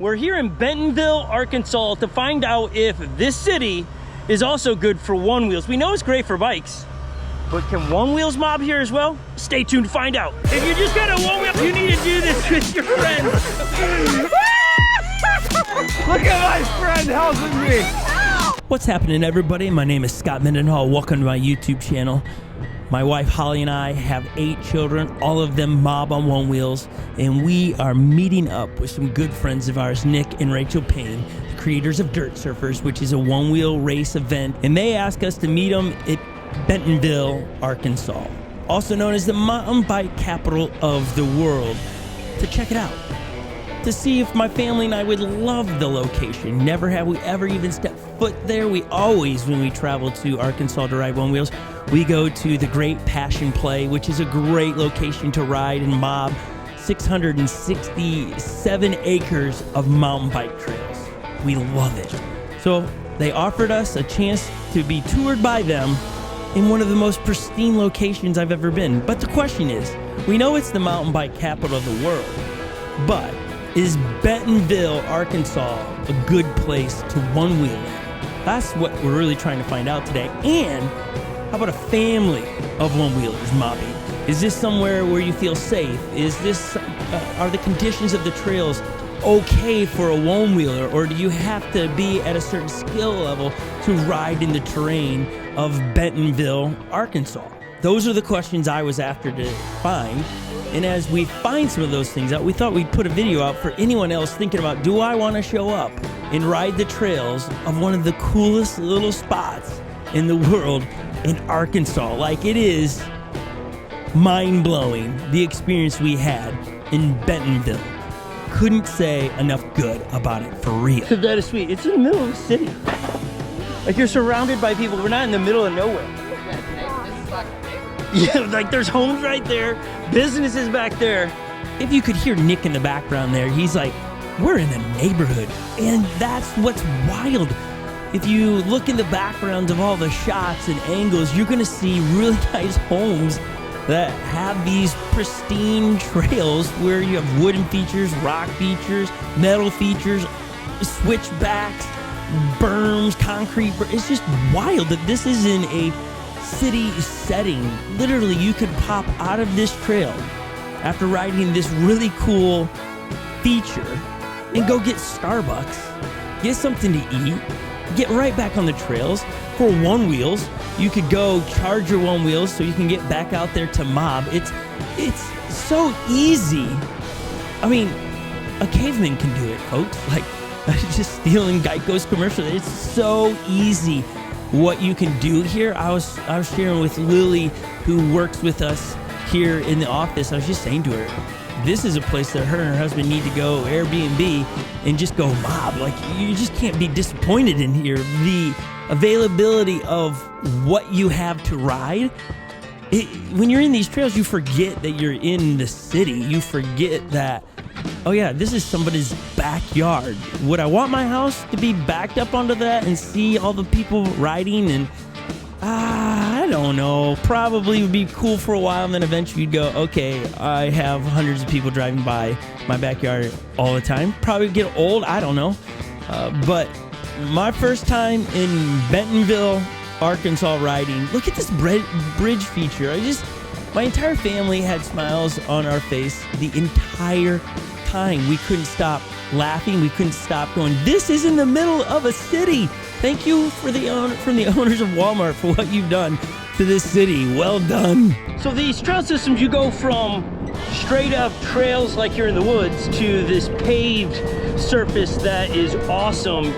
We're here in Bentonville, Arkansas to find out if this city is also good for one-wheels. We know it's great for bikes, but can one-wheels mob here as well? Stay tuned to find out. If you just got a one-wheel, you need to do this with your friends. Look at my friend helping me. What's happening, everybody? My name is Scot Mendenhall. Welcome to my YouTube channel. My wife Holly and I have 8 children, all of them mob on one wheels, and we are meeting up with some good friends of ours, Nick and Rachel Payne, the creators of Dirt Surfers, which is a one-wheel race event, and they asked us to meet them at Bentonville, Arkansas, also known as the mountain bike capital of the world, to check it out, to see if my family and I would love the location. Never have we ever even stepped foot there. We always, when we travel to Arkansas to ride one wheels, we go to the Great Passion Play, which is a great location to ride and mob 667 acres of mountain bike trails. We love it. So they offered us a chance to be toured by them in one of the most pristine locations I've ever been. But the question is, we know it's the mountain bike capital of the world, but is Bentonville, Arkansas a good place to one-wheel? That's what we're really trying to find out today. And how about a family of one-wheelers mobbing? Is this somewhere where you feel safe? Is this, are the conditions of the trails okay for a one-wheeler? Or do you have to be at a certain skill level to ride in the terrain of Bentonville, Arkansas? Those are the questions I was after to find. And as we find some of those things out, we thought we'd put a video out for anyone else thinking about, do I want to show up and ride the trails of one of the coolest little spots in the world in Arkansas? Like, it is mind-blowing, the experience we had in Bentonville. Couldn't say enough good about it, for real. That is sweet. It's in the middle of the city. Like, you're surrounded by people. We're not in the middle of nowhere. Yeah, like there's homes right there, businesses back there. If you could hear Nick in the background there, he's like, we're in a neighborhood. And that's what's wild. If you look in the backgrounds of all the shots and angles, you're gonna see really nice homes that have these pristine trails where you have wooden features, rock features, metal features, switchbacks, berms, concrete. It's just wild that this is in a city setting. Literally, you could pop out of this trail after riding this really cool feature and go get Starbucks, get something to eat, get right back on the trails. For one wheels, you could go charge your one wheels so you can get back out there to mob. It's so easy. I mean, a caveman can do it, folks. Like, just stealing Geico's commercial. It's so easy what you can do here. I was sharing with Lily, who works with us here in the office. I was just saying to her, this is a place that her and her husband need to go Airbnb and just go mob. Like, you just can't be disappointed in here. The availability of what you have to ride. When you're in these trails, you forget that you're in the city. You forget that, oh yeah, this is somebody's backyard. Would I want my house to be backed up onto that and see all the people riding? And I don't know, probably would be cool for a while, and then eventually you'd go, okay, I have hundreds of people driving by my backyard all the time. Probably get old, I don't know. But my first time in Bentonville, Arkansas riding, look at this bridge feature. My entire family had smiles on our face the entire time. We couldn't stop laughing. We couldn't stop going, this is in the middle of a city. Thank you from the owners of Walmart for what you've done to this city. Well done. So these trail systems, you go from straight up trails like you're in the woods to this paved surface that is awesome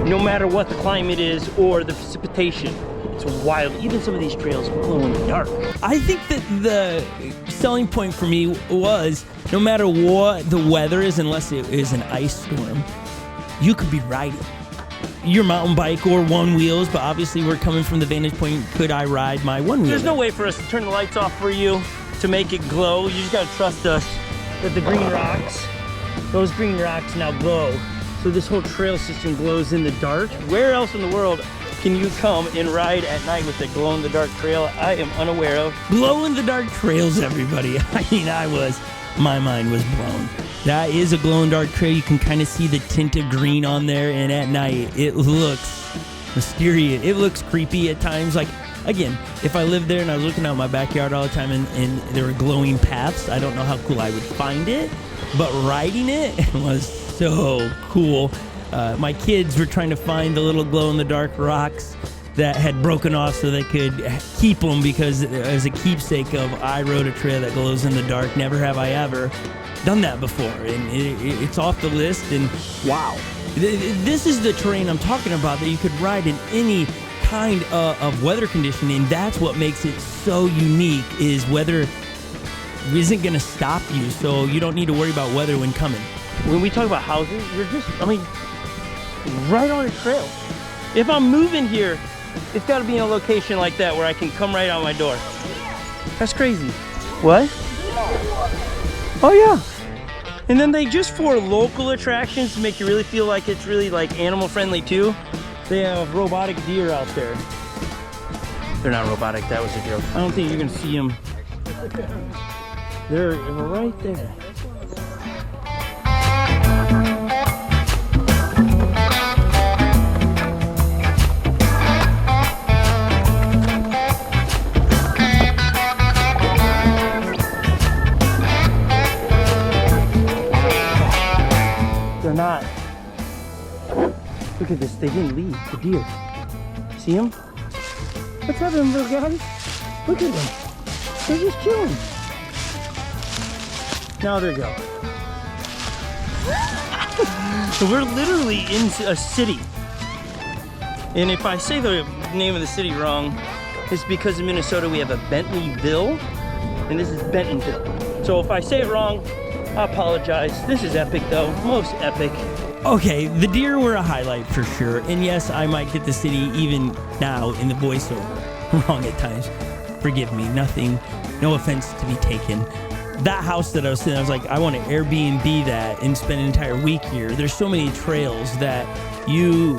no matter what the climate is or the precipitation. It's wild. Even some of these trails glow in the dark. I think that the selling point for me was, no matter what the weather is, unless it is an ice storm, you could be riding your mountain bike or one wheels, but obviously we're coming from the vantage point, could I ride my one wheel? There's no way for us to turn the lights off for you to make it glow. You just gotta trust us that the green rocks, those green rocks now glow. So this whole trail system glows in the dark. Where else in the world can you come and ride at night with a glow-in-the-dark trail? I am unaware of. Glow-in-the-dark trails, everybody. I mean, I was my mind was blown. That is a glow-in-the-dark trail. You can kind of see the tint of green on there, and at night, it looks mysterious. It looks creepy at times. Like, again, if I lived there and I was looking out my backyard all the time and there were glowing paths, I don't know how cool I would find it, but riding it was so cool. My kids were trying to find the little glow-in-the-dark rocks that had broken off so they could keep them, because as a keepsake of, I rode a trail that glows in the dark. Never have I ever done that before, and it's off the list. And wow, this is the terrain I'm talking about that you could ride in any kind of weather condition, and that's what makes it so unique, is weather isn't going to stop you, so you don't need to worry about weather when coming. When we talk about houses, you're just, right on a trail. If I'm moving here, it's got to be in a location like that where I can come right out my door. That's crazy. What? Oh yeah. And then they, just for local attractions to make you really feel like it's really like animal friendly too, they have robotic deer out there. They're not robotic, that was a joke. I don't think you're gonna see them. They're right there. They're not. Look at this, they didn't leave, the deer. See them? What's happening, little guys? Look at them. They're just chilling. Now they go. So we're literally in a city. And if I say the name of the city wrong, it's because in Minnesota we have a Bentonville, and this is Bentonville. So if I say it wrong, I apologize. This is epic though, most epic. Okay, the deer were a highlight for sure, and yes, I might get the city even now in the voiceover wrong at times. Forgive me, no offense to be taken. That house that I was sitting, I was like, I want to Airbnb that and spend an entire week here. There's so many trails that you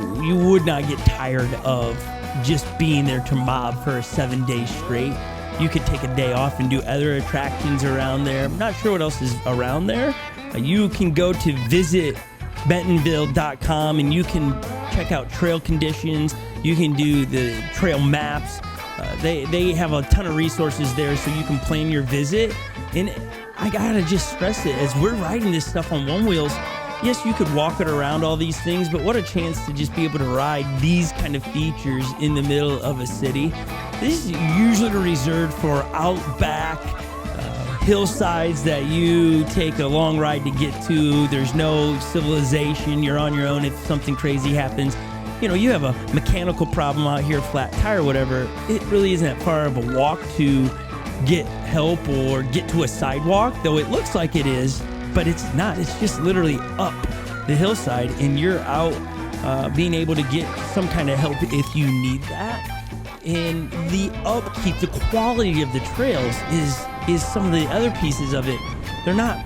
would not get tired of just being there to mob for 7 days straight. You could take a day off and do other attractions around there. I'm not sure what else is around there. You can go to visit Bentonville.com and you can check out trail conditions. You can do the trail maps. They have a ton of resources there so you can plan your visit. And I gotta just stress it, as we're riding this stuff on Onewheels, yes, you could walk it around all these things, but what a chance to just be able to ride these kind of features in the middle of a city. This is usually reserved for outback hillsides that you take a long ride to get to. There's no civilization. You're on your own if something crazy happens. You know, you have a mechanical problem out here, flat tire, whatever. It really isn't that far of a walk to get help or get to a sidewalk, though it looks like it is, but it's not. It's just literally up the hillside, and you're out being able to get some kind of help if you need that. And the upkeep, the quality of the trails is some of the other pieces of it. They're not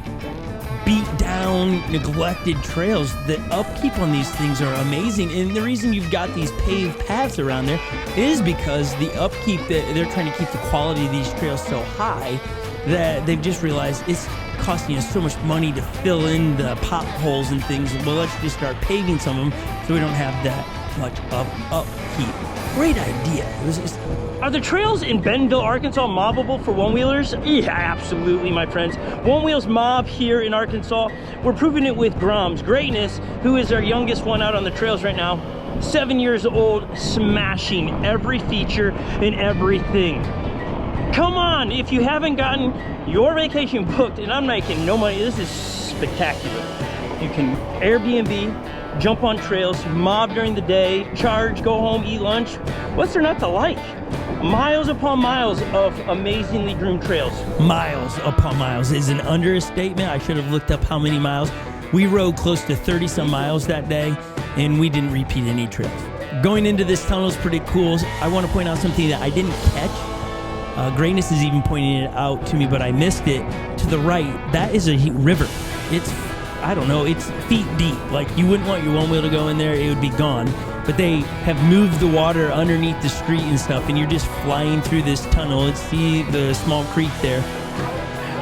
beat down, neglected trails. The upkeep on these things are amazing, and the reason you've got these paved paths around there is because the upkeep, that they're trying to keep the quality of these trails so high that they've just realized it's costing us so much money to fill in the potholes and things. Well, let's just start paving some of them so we don't have that much upkeep. Great idea. Are the trails in Bentonville, Arkansas mobbable for one-wheelers? Yeah, absolutely, my friends. One-wheels mob here in Arkansas. We're proving it with Grom's Greatness, who is our youngest one out on the trails right now. 7 years old, smashing every feature and everything. Come on, if you haven't gotten your vacation booked, and I'm making no money, this is spectacular. You can Airbnb, jump on trails, mob during the day, charge, go home, eat lunch. What's there not to like? Miles upon miles of amazingly groomed trails. Miles upon miles is an understatement. I should have looked up how many miles. We rode close to 30 some miles that day, and we didn't repeat any trips. Going into this tunnel is pretty cool. I want to point out something that I didn't catch. Greatness is even pointing it out to me, but I missed it. To the right, that is a river. It's, I don't know, it's feet deep. Like, you wouldn't want your one wheel to go in there, it would be gone. But they have moved the water underneath the street and stuff, and you're just flying through this tunnel. Let's see the small creek there.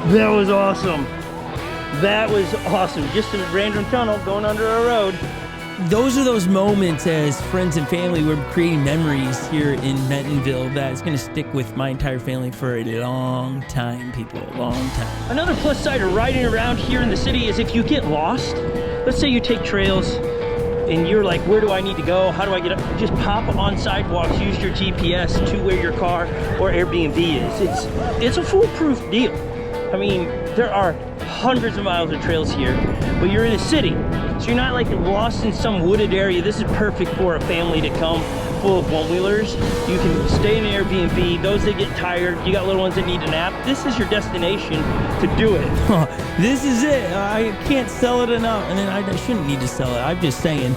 That was awesome. That was awesome. Just a random tunnel going under a road. Those are those moments as friends and family. We're creating memories here in Bentonville that is going to stick with my entire family for a long time, people. A long time. Another plus side of riding around here in the city is if you get lost, let's say you take trails and you're like, where do I need to go? How do I get up? Just pop on sidewalks, use your GPS to where your car or Airbnb is. It's a foolproof deal. I mean, there are hundreds of miles of trails here, but you're in a city. So you're not like lost in some wooded area. This is perfect for a family to come full of one-wheelers. You can stay in an Airbnb. Those that get tired, you got little ones that need a nap. This is your destination to do it. This is it. I can't sell it enough. And then I shouldn't need to sell it. I'm just saying,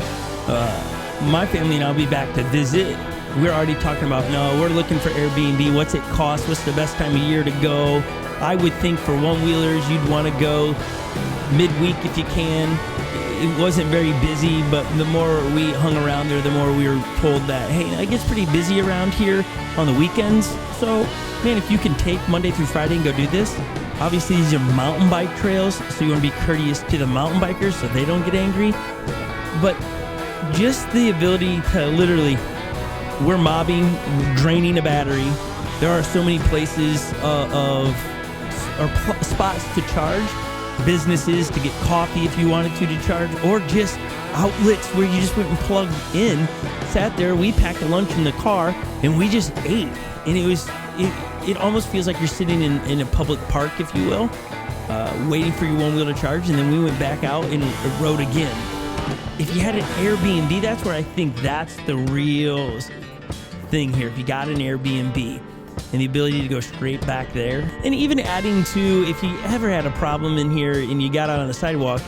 my family and I'll be back to visit. We're already talking about, no, we're looking for Airbnb. What's it cost? What's the best time of year to go? I would think for one-wheelers, you'd want to go midweek if you can. It wasn't very busy, but the more we hung around there, the more we were told that, hey, it gets pretty busy around here on the weekends. So, man, if you can take Monday through Friday and go do this, obviously these are mountain bike trails, so you want to be courteous to the mountain bikers so they don't get angry. But just the ability to literally, we're mobbing, draining a battery. There are so many places spots to charge. Businesses to get coffee if you wanted to charge, or just outlets where you just went and plugged in, sat there, we packed a lunch in the car, and we just ate. And it almost feels like you're sitting in a public park, if you will, waiting for your one-wheel to charge, and then we went back out and rode again. If you had an Airbnb, that's where I think that's the real thing here. If you got an Airbnb, and the ability to go straight back there. And even adding to, if you ever had a problem in here and you got out on the sidewalk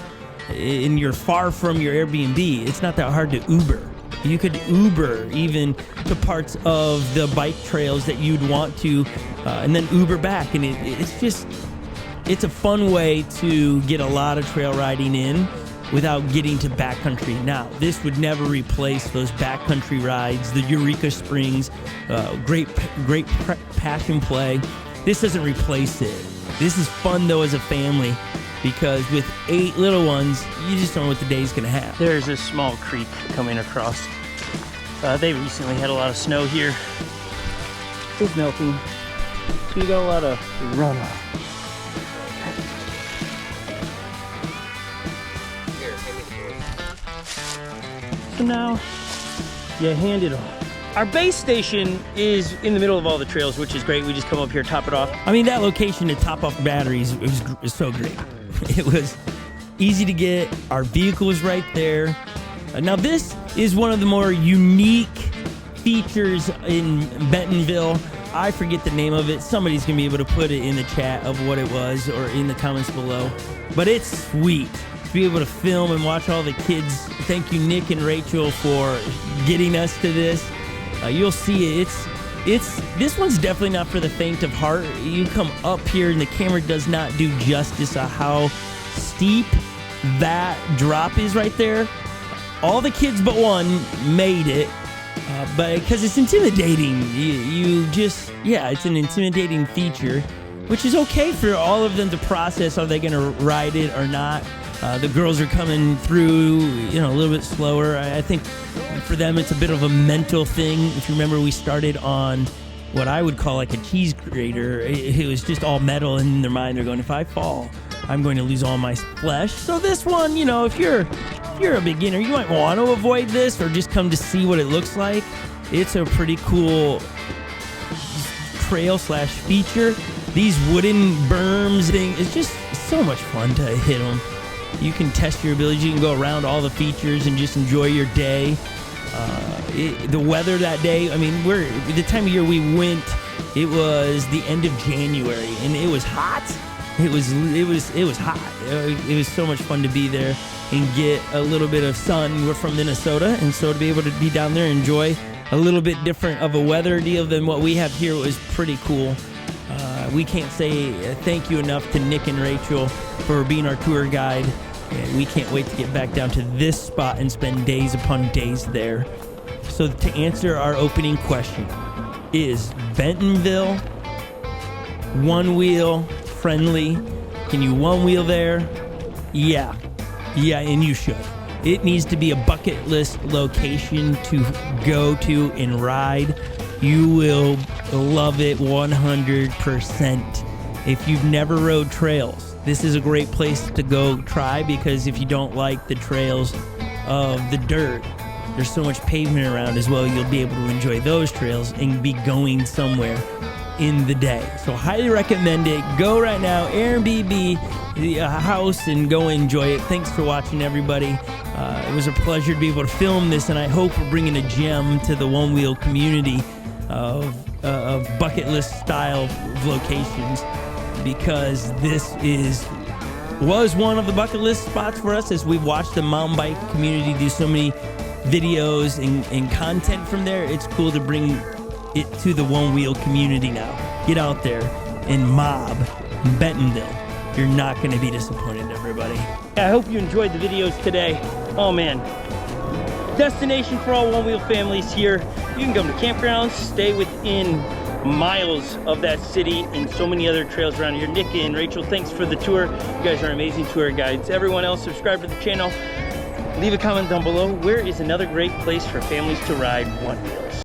and you're far from your Airbnb, it's not that hard to Uber. You could Uber even to parts of the bike trails that you'd want to, and then Uber back. And it's a fun way to get a lot of trail riding in without getting to backcountry. Now, this would never replace those backcountry rides, the Eureka Springs, great passion play. This doesn't replace it. This is fun, though, as a family, because with 8 little ones, you just don't know what the day's gonna have. There's a small creek coming across. They recently had a lot of snow here. It's melting, so you got a lot of runoff. So now, you hand it off. Our base station is in the middle of all the trails, which is great. We just come up here, top it off. I mean, that location to top off batteries was so great. It was easy to get. Our vehicle was right there. Now, this is one of the more unique features in Bentonville. I forget the name of it. Somebody's going to be able to put it in the chat of what it was or in the comments below. But it's sweet to be able to film and watch all the kids. Thank you, Nick and Rachel, for getting us to this. You'll see it. This one's definitely not for the faint of heart. You come up here and the camera does not do justice to how steep that drop is right there. All the kids but one made it, but because it's intimidating. It's an intimidating feature, which is okay for all of them to process. Are they going to ride it or not? The girls are coming through, a little bit slower. I think for them it's a bit of a mental thing. If you remember, we started on what I would call like a cheese grater. It was just all metal, and in their mind they're going, if I fall, I'm going to lose all my flesh. So this one, if you're a beginner, you might want to avoid this or just come to see what it looks like. It's a pretty cool trail/feature. These wooden berms thing, it's just so much fun to hit them. You can test your abilities. You can go around all the features and just enjoy your day. The weather that day, I mean, the time of year we went, it was the end of January, and it was hot. It was hot. It was so much fun to be there and get a little bit of sun. We're from Minnesota, and so to be able to be down there and enjoy a little bit different of a weather deal than what we have here was pretty cool. We can't say thank you enough to Nick and Rachel for being our tour guide. And we can't wait to get back down to this spot and spend days upon days there. So to answer our opening question, is Bentonville one-wheel friendly? Can you one-wheel there? Yeah, and you should. It needs to be a bucket list location to go to and ride. You will love it 100%. If you've never rode trails, this is a great place to go try, because if you don't like the trails of the dirt, there's so much pavement around as well, you'll be able to enjoy those trails and be going somewhere in the day. So highly recommend it. Go right now, Airbnb the house, and go enjoy it. Thanks for watching, everybody. It was a pleasure to be able to film this, and I hope we're bringing a gem to the Onewheel community of bucket list style locations, because this was one of the bucket list spots for us as we've watched the mountain bike community do so many videos and content from there. It's cool to bring it to the Onewheel community now. Get out there and mob Bentonville. You're not going to be disappointed, everybody. I hope you enjoyed the videos today. Oh man, destination for all Onewheel families here. You can come to campgrounds, stay within miles of that city, and so many other trails around here. Nick and Rachel, thanks for the tour. You guys are amazing tour guides. Everyone else, subscribe to the channel. Leave a comment down below. Where is another great place for families to ride one wheels?